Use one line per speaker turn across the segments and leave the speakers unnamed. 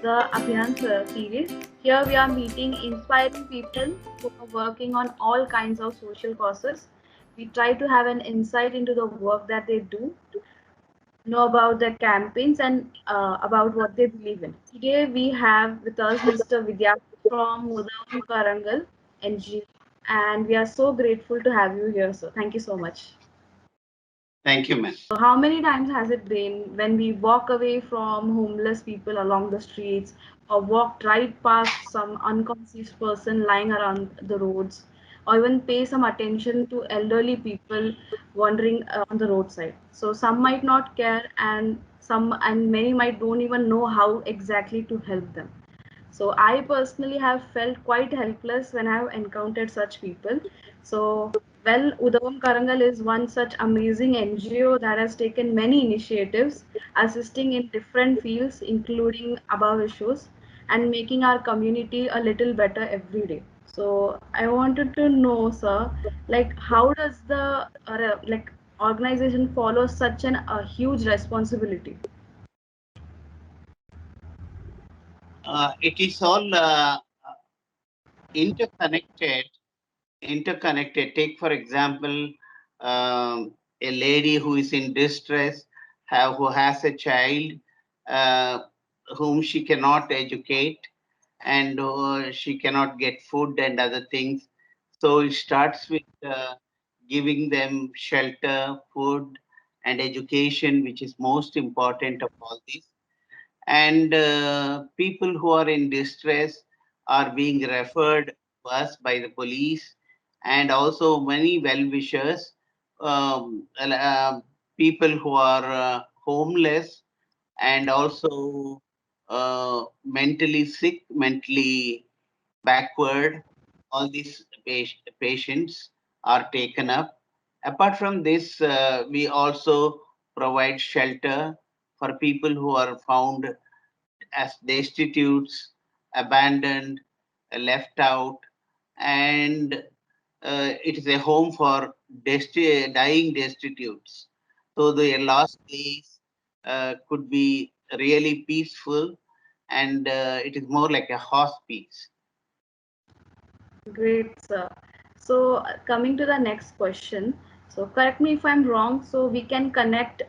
the Abhiyan series. Here we are meeting inspiring people who are working on all kinds of social causes. We try to have an insight into the work that they do, know about their campaigns, and about what they believe in. Today we have with us Mr. Vidya from Udavum Karangal NGO, and we are so grateful to have you here, sir. Thank you so much.
Thank you, ma'am.
So how many times has it been when we walk away from homeless people along the streets or walked right past some unconscious person lying around the roads or even pay some attention to elderly people wandering on the roadside? So some might not care and many might don't even know how exactly to help them. So I personally have felt quite helpless when I have encountered such people. So, well, Udavum Karangal is one such amazing NGO that has taken many initiatives, assisting in different fields, including above issues, and making our community a little better every day. So, I wanted to know, sir, like how does the organization follow such a huge responsibility?
It is all interconnected. Interconnected. Take for example, a lady who is in distress, who has a child uh, whom she cannot educate, and she cannot get food and other things. So it starts with giving them shelter, food, and education, which is most important of all this. And people who are in distress are being referred to us by the police, and also many well-wishers, people who are homeless and also mentally sick, mentally backward. All these patients are taken up. Apart from this, we also provide shelter for people who are found as destitutes, abandoned, left out, and it is a home for dying destitutes. So the last place could be really peaceful, and it is more like a hospice.
Great, sir. So, coming to the next question. So, correct me if I'm wrong. So, we can connect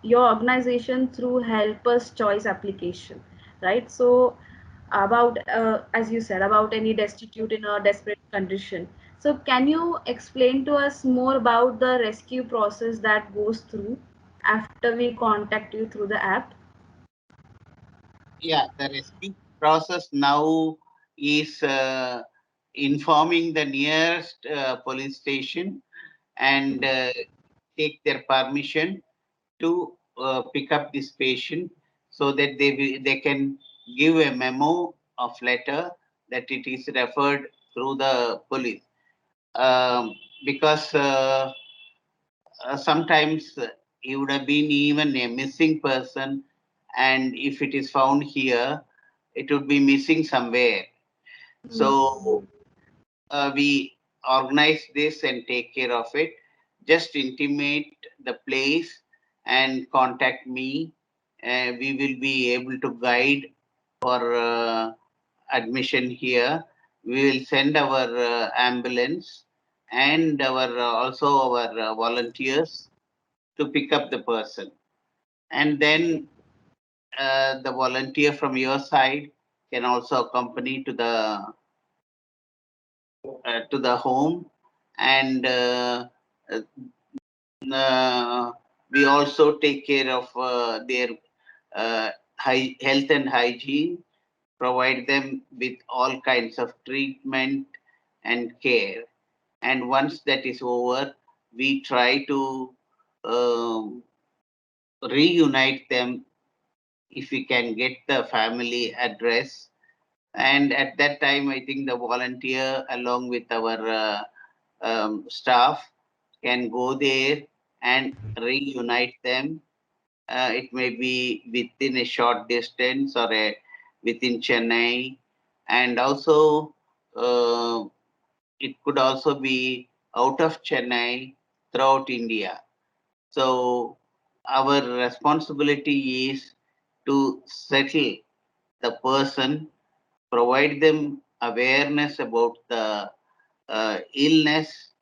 your organization through Helper's Choice application, right? So, about as you said, about any destitute in a desperate condition. So, can you explain to us more about the rescue process that goes through after we contact you through the app?
Yeah, the rescue process now is informing the nearest police station and take their permission to pick up this patient, so that they can give a memo of letter that it is referred through the police. Um, because sometimes he would have been even a missing person, and if it is found here, it would be missing somewhere. So we organize this and take care of it. Just intimate the place and contact me. We will be able to guide for admission here. We will send our ambulance and our also our volunteers to pick up the person. And then the volunteer from your side can also accompany to the home, and we also take care of their health and hygiene, provide them with all kinds of treatment and care. And once that is over, we try to um, reunite them if we can get the family address. And at that time, I think the volunteer, along with our staff, can go there and reunite them. It may be within a short distance or within Chennai, and also uh, it could also be out of Chennai throughout India. So our responsibility is to settle the person, provide them awareness about the illness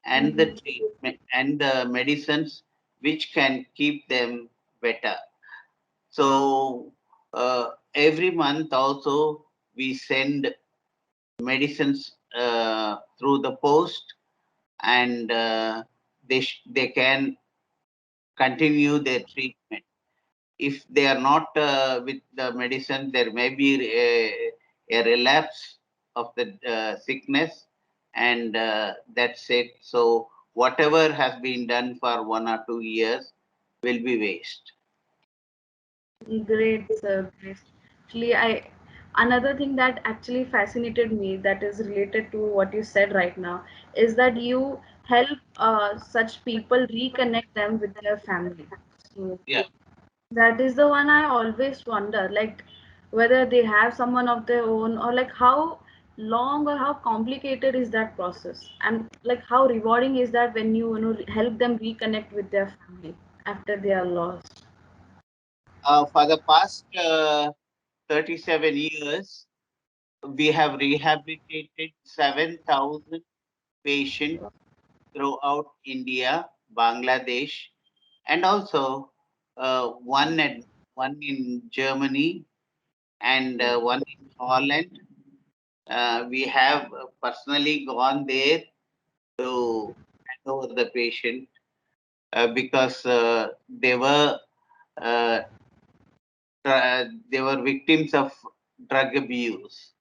and the
Mhm.
treatment and the medicines which can keep them better. So every month also we send medicines through the post, and they can continue their treatment. If they are not with the medicine, there may be a relapse of the sickness, and that's it. So whatever has been done for 1 or 2 years will be waste.
Great, sir. Great. Actually, another thing that actually fascinated me that is related to what you said right now is that you help such people reconnect them with their family. So
Yeah.
that is the one I always wonder, like whether they have someone of their own or like how long or how complicated is that process, and like how rewarding is that when you help them reconnect with their family after they are lost.
For the past 37 years, we have rehabilitated 7,000 patients throughout India, Bangladesh, and also one in Germany and one in Holland. We have personally gone there to hand over the patient because uh, they were victims of drug abuse.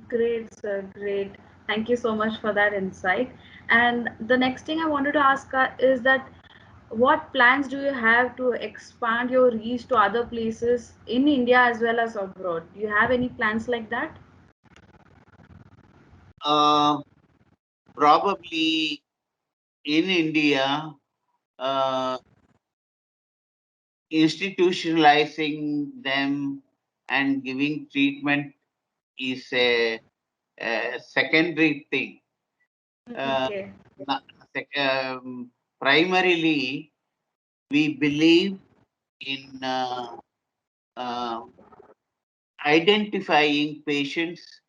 Great, sir. Great. Thank you so much for that insight. And the next thing I wanted to ask is that what plans do you have to expand your reach to other places in India as well as abroad? Do you have any plans like that?
Uh, Probably in India, uh, institutionalizing them and giving treatment is a secondary thing. Uh,
Okay.
na- Primarily, we believe in uh, identifying patients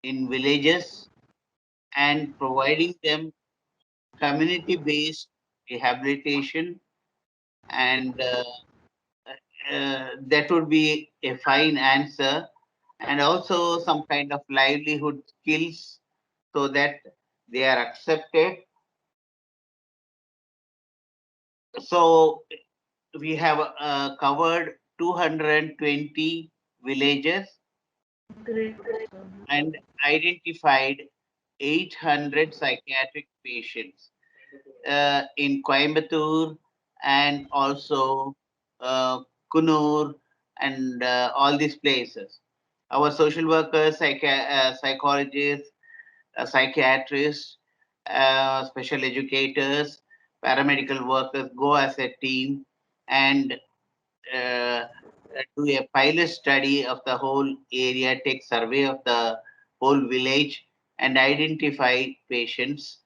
in villages and providing them community based rehabilitation, and that would be a fine answer, and also some kind of livelihood skills so that they are accepted. So we have covered 220 villages
Great.
and identified 800 psychiatric patients in Coimbatore and also uh, Kunur and all these places. Our social workers, psychologists, psychiatrists, special educators, paramedical workers go as a team and uh, do a pilot study of the whole area, take survey of the whole village, and identify patients,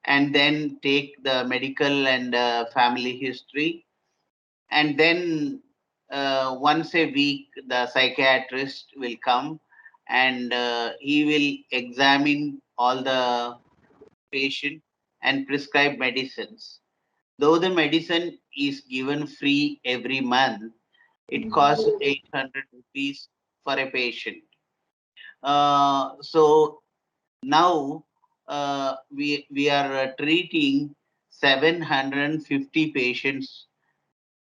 and then take the medical and family history, and then once a week the psychiatrist will come and he will examine all the patient and prescribe medicines. Though the medicine is given free every month, it costs 800 rupees for a patient. So now we are treating 750 patients.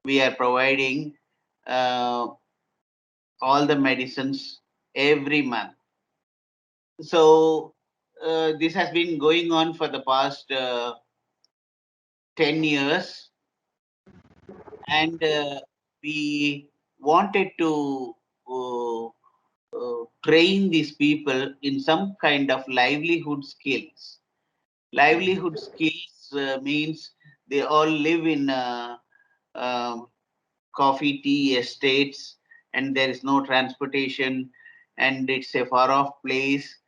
We are providing uh, all the medicines every month. So this has been going on for the past 10 years, and we wanted to uh, train these people in some kind of livelihood skills. Livelihood skills means they all live in um, coffee tea estates, and there is no transportation, and it's a far off place.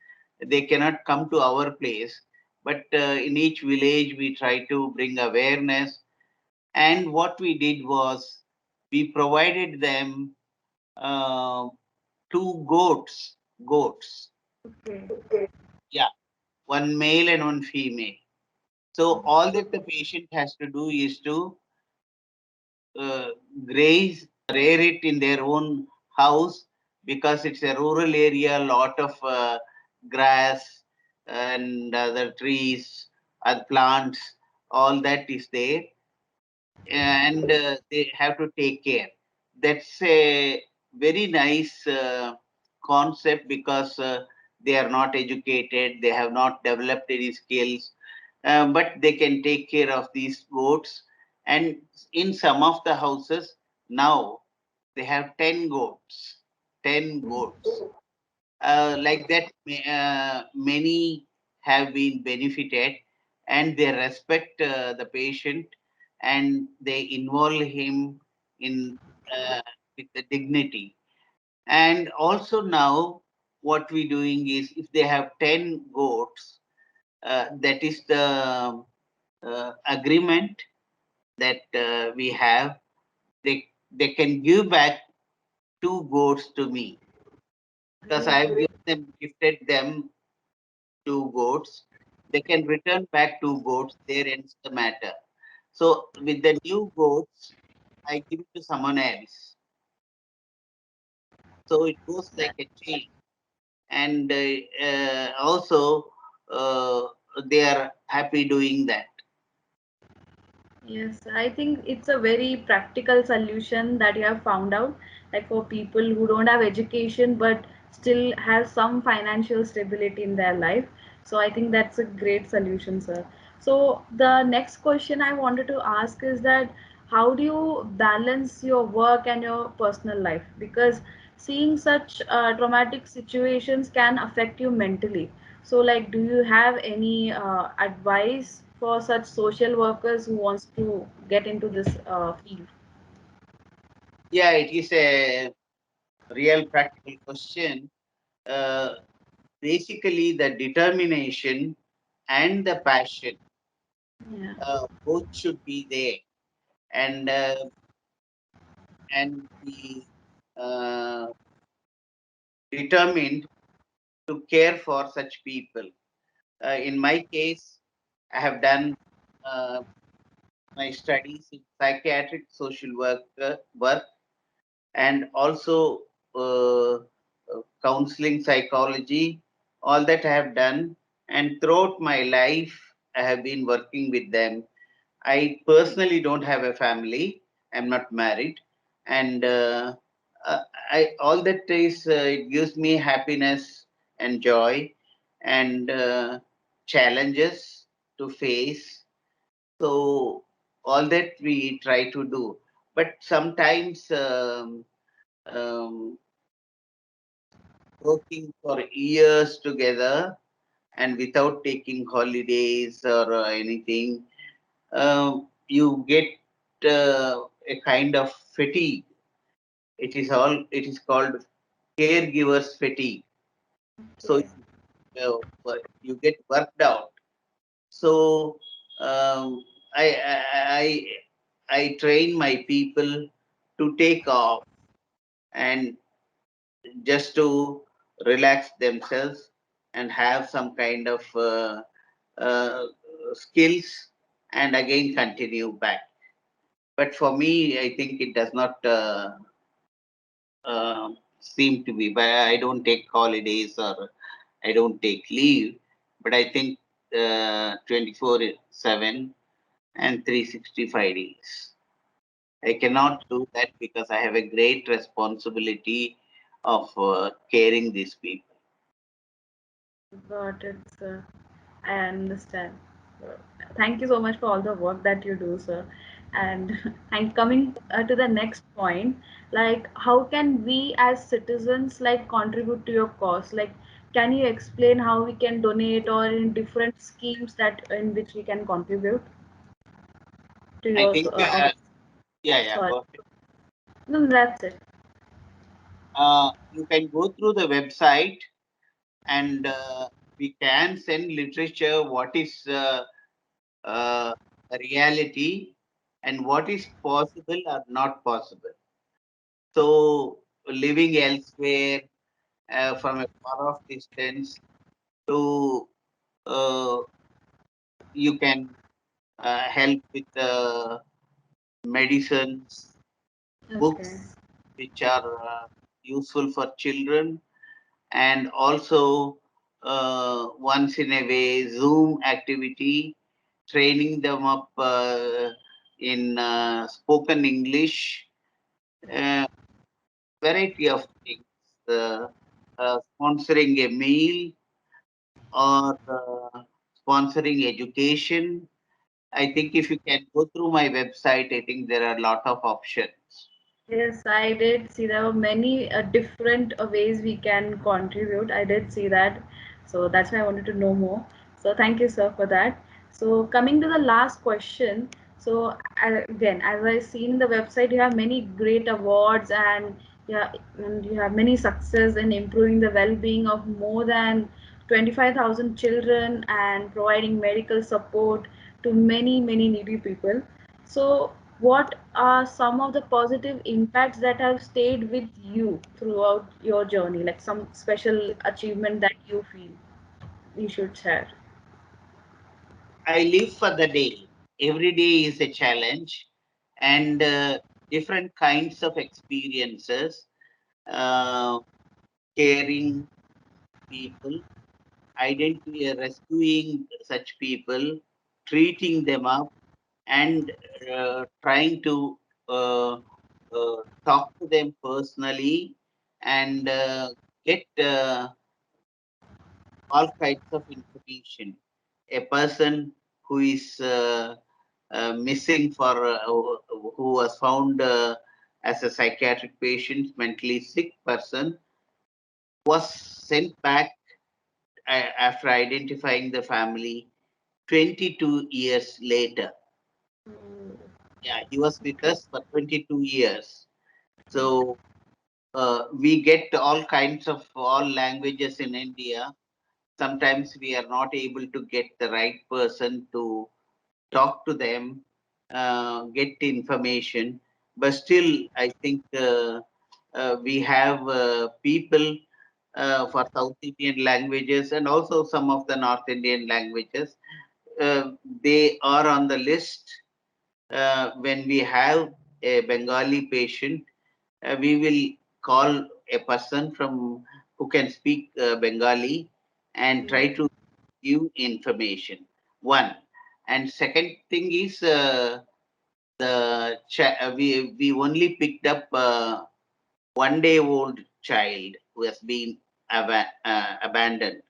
They cannot come to our place, but in each village we try to bring awareness. And what we did was we provided them uh, two goats. Goats.
Okay.
Yeah, one male and one female. So all that the patient has to do is to uh, graze, rear it in their own house because it's a rural area, lot of grass and other trees, other plants, all that is there, and they have to take care. That's a very nice concept because they are not educated, they have not developed any skills, but they can take care of these goats. And in some of the houses now they have 10 goats. 10 goats. Like that, many have been benefited and they respect the patient and they involve him in with the dignity. And also now what we doing is if they have 10 goats, that is the agreement that we have. They can give back two goats to me because I have given them, gifted them two goats. They can return back two goats. There ends the matter. So with the new goats, I give it to someone else. So it goes like a chain. And also, uh, they are happy doing that.
Yes, I think it's a very practical solution that you have found out, like for people who don't have education but still have some financial stability in their life. So I think that's a great solution, sir. So the next question I wanted to ask is that how do you balance your work and your personal life? Because seeing such traumatic situations can affect you mentally. So, like, do you have any advice for such social workers who wants to get into this field?
Yeah, it is a real practical question. Uh, Basically, the determination and the passion
Yeah,
both should be there, and be uh, determined to care for such people. In my case, I have done uh, my studies in psychiatric social work and also counseling psychology. All that I have done, and throughout my life, I have been working with them. I personally don't have a family. I'm not married, and uh, I all that is it gives me happiness and joy and challenges to face. So all that we try to do, but sometimes um, working for years together and without taking holidays or anything, you get a kind of fatigue. It is called caregivers fatigue. So
okay,
you get worked out. So um, I I train my people to take off and just to relax themselves and have some kind of uh, skills and again continue back. But for me, I think it does not seem to be. But I don't take holidays or I don't take leave. But I think 24/7 and 365 days. I cannot do that because I have a great responsibility of caring these people.
got it, sir. I understand. So, thank you so much for all the work that you do, sir. And and coming to the next point, like how can we as citizens like contribute to your cause? Like, can you explain how we can donate or in different schemes that in which we can contribute to
I
your
think, yeah,
sorry.
go ahead.
No, that's it.
You can go through the website and we can send literature what is uh, a reality and what is possible or not possible. So living elsewhere from a far off distance to uh, you can help with medicines,
Okay.
books which are useful for children, and also once in a way Zoom activity, training them up in spoken English, uh, variety of things, uh, sponsoring a meal or sponsoring education. I think if you can go through my website, I think there are a lot of options.
Yes, I did see there were many different ways we can contribute. I did see that. So that's why I wanted to know more. So thank you, sir, for that. So coming to the last question. So again, as I seen the website, you have many great awards and yeah, and you have many success in improving the well-being of more than 25,000 children and providing medical support to many needy people. So, what are some of the positive impacts that have stayed with you throughout your journey? Like some special achievement that you feel you should share?
I live for the day. Every day is a challenge, and different kinds of experiences, uh, caring people, rescuing such people, treating them up, and trying to uh, talk to them personally and get all kinds of information. A person who is missing who was found as a psychiatric patient, mentally sick person, was sent back after identifying the family 22 years later.
Mm,
Yeah, he was with
okay.
us for 22 years. So we get all kinds of all languages in India. Sometimes we are not able to get the right person to talk to them, get information. But still, I think we have people for South Indian languages and also some of the North Indian languages. Uh, they are on the list. When we have a Bengali patient, we will call a person from who can speak Bengali and
Mm,
try to give information. One, and second thing is we only picked up 1 day old child who has been abandoned.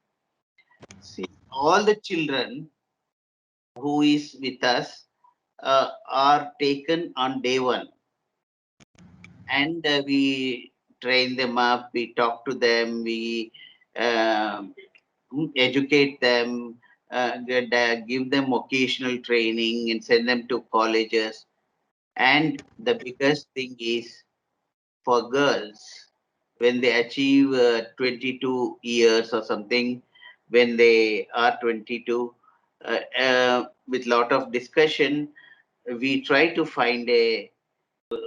See, all the children who is with us are taken on day one, and we train them up, we talk to them, we um educate them, give them occasional training and send them to colleges. And the biggest thing is for girls, when they achieve 22 years or something, when they are 22, with lot of discussion, we try to find a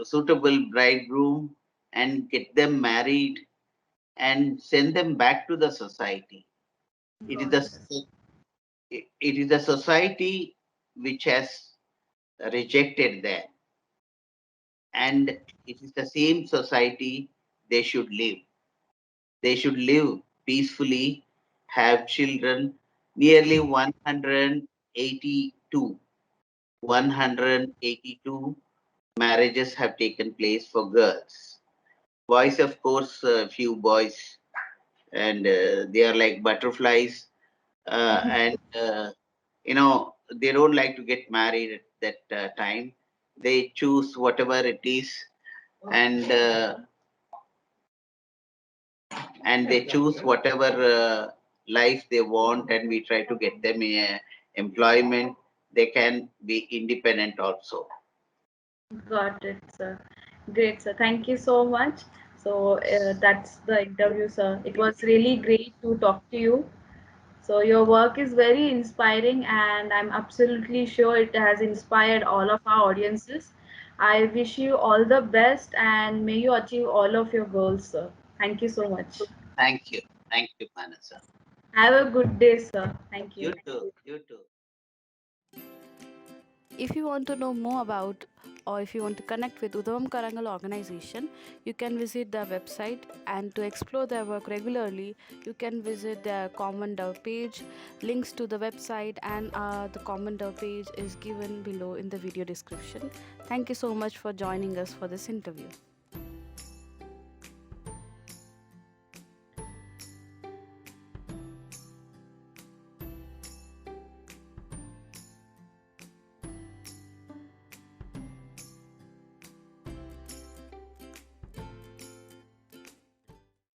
suitable bridegroom and get them married and send them back to the society. It is
got
the
it.
it is the society which has rejected them, and it is the same society they should live. They should live peacefully, have children. Nearly 182 marriages have taken place for girls. Boys, of course, few boys, and they are like butterflies, and they don't like to get married at that time. They choose whatever it is, and they choose whatever life they want, and we try to get them employment. They can be independent also.
Got it, sir. Great, sir. Thank you so much. So that's the interview, sir. It was really great to talk to you. So your work is very inspiring, and I'm absolutely sure it has inspired all of our audiences. I wish you all the best and may you achieve all of your goals, sir. Thank you so much.
Thank you. Thank you, Manasa.
Have a good day, sir. Thank you.
You too. You too.
If you want to know more about or if you want to connect with Udavum Karangal organization, you can visit their website, and to explore their work regularly, you can visit their Commondove page. Links to the website and the Commondove page is given below in the video description. Thank you so much for joining us for this interview.